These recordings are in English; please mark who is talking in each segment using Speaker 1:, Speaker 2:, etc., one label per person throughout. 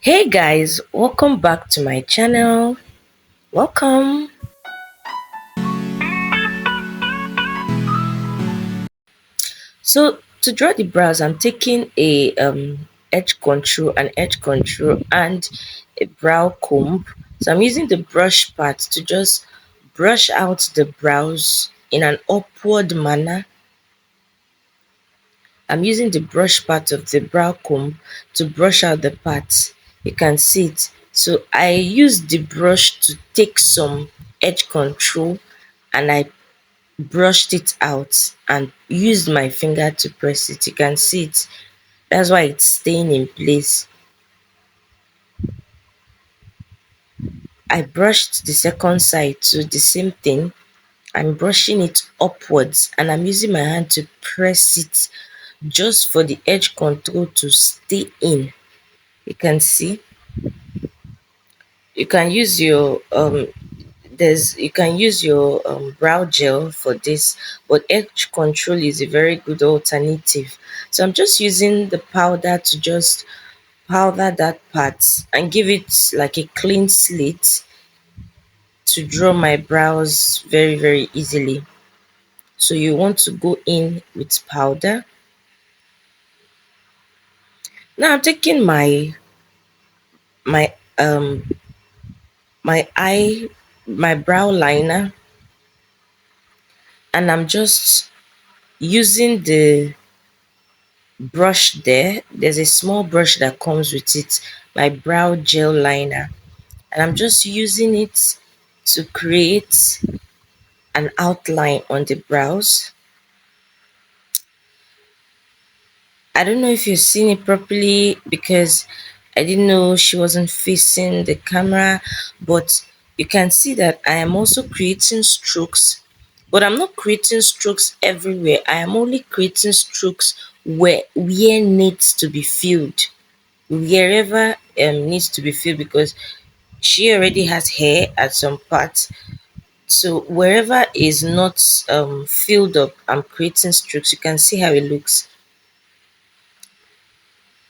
Speaker 1: Hey guys, welcome back to my channel. Welcome. So to draw the brows, I'm taking a edge control, and a brow comb. So I'm using the brush part to just brush out the brows in an upward manner. I'm using the brush part of the brow comb to brush out the parts. You can see it. So I use the brush to take some edge control, and I brushed it out and used my finger to press it. You can see it. That's why it's staying in place. I brushed the second side to the same thing. I'm brushing it upwards, and I'm using my hand to press it just for the edge control to stay in. You can see. You can use your brow gel for this, but edge control is a very good alternative. So I'm just using the powder to just powder that part and give it like a clean slate to draw my brows very easily. So you want to go in with powder. Now I'm taking my um my eye my brow liner, and I'm just using the brush there. There's a small brush that comes with it, my brow gel liner, and I'm just using it to create an outline on the brows. I don't know if you've seen it properly because I didn't know she wasn't facing the camera, but you can see that I am also creating strokes, but I'm not creating strokes everywhere. I am only creating strokes where needs to be filled, wherever needs to be filled, because she already has hair at some parts. So wherever is not filled up, I'm creating strokes. You can see how it looks,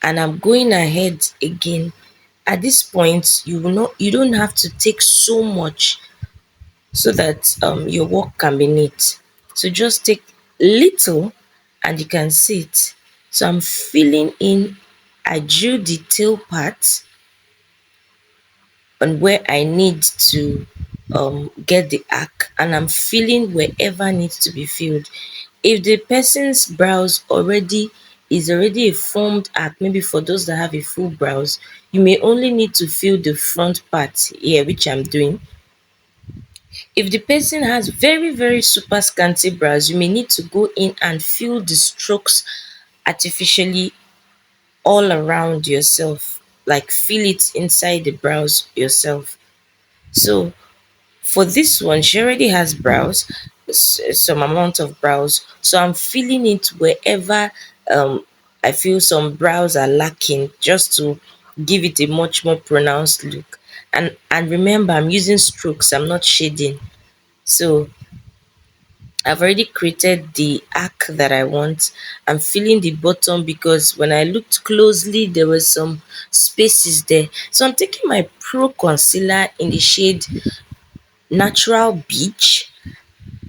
Speaker 1: and I'm going ahead again. At this point, you don't have to take so much so that your work can be neat. So just take little, and you can see it. So I'm filling in. I drew the tail part on where I need to get the arc, and I'm filling wherever needs to be filled. If the person's brows already is already a formed arc, maybe for those that have a full brows, you may only need to fill the front part here, which I'm doing. If the person has very super scanty brows, you may need to go in and fill the strokes artificially all around yourself, like fill it inside the brows yourself. So for this one, she already has brows, some amount of brows. So I'm filling it wherever I feel some brows are lacking, just to give it a much more pronounced look. And remember, I'm using strokes, I'm not shading. So I've already created the arc that I want. I'm filling the bottom because when I looked closely, there were some spaces there. So I'm taking my Pro Concealer in the shade Natural Beach,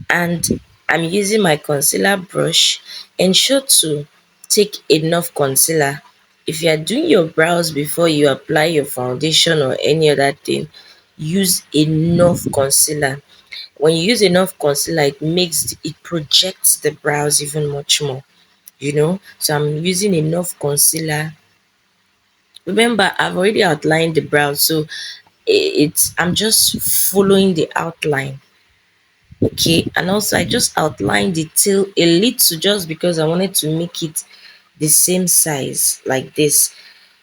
Speaker 1: and I'm using my concealer brush. Ensure to take enough concealer. If you are doing your brows before you apply your foundation or any other thing, use enough concealer. When you use enough concealer, it projects the brows even much more, so I'm using enough concealer. Remember, I've already outlined the brows, so I'm just following the outline. Okay, and also I just outlined the tail a little, just because I wanted to make it the same size like this.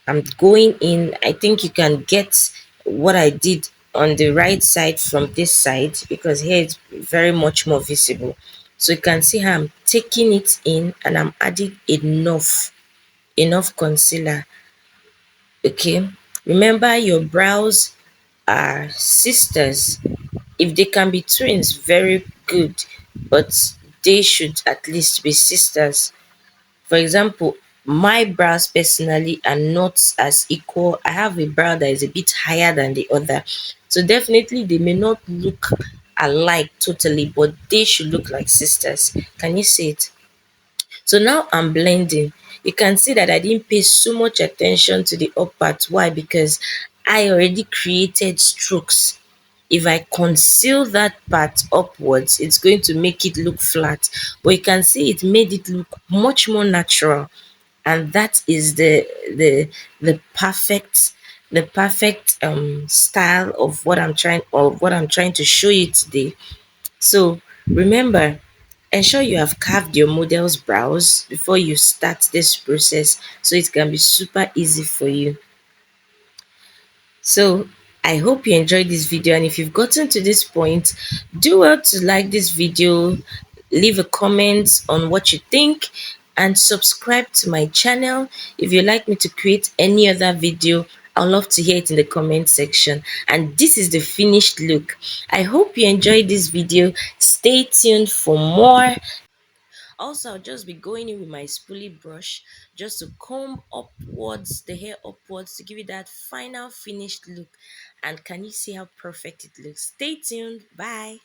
Speaker 1: I'm going in. I think you can get what I did on the right side from this side, because here it's very much more visible. So you can see how I'm taking it in, and I'm adding enough concealer. Okay, remember, your brows are sisters. If they can be twins, very good, but they should at least be sisters. For example, my brows personally are not as equal. I have a brow that is a bit higher than the other. So definitely they may not look alike totally, but they should look like sisters. Can you see it? So now I'm blending. You can see that I didn't pay so much attention to the up part. Why? Because I already created strokes. If I conceal that part upwards, it's going to make it look flat. But you can see it made it look much more natural. And that is the perfect style of what I'm trying to show you today. So remember, ensure you have carved your model's brows before you start this process so it can be super easy for you. So I hope you enjoyed this video, and if you've gotten to this point, do well to like this video, leave a comment on what you think, and subscribe to my channel. If you'd like me to create any other video, I'd love to hear it in the comment section. And this is the finished look. I hope you enjoyed this video. Stay tuned for more. Also, I'll just be going in with my spoolie brush just to comb upwards, the hair upwards, to give it that final finished look. And can you see how perfect it looks? Stay tuned. Bye.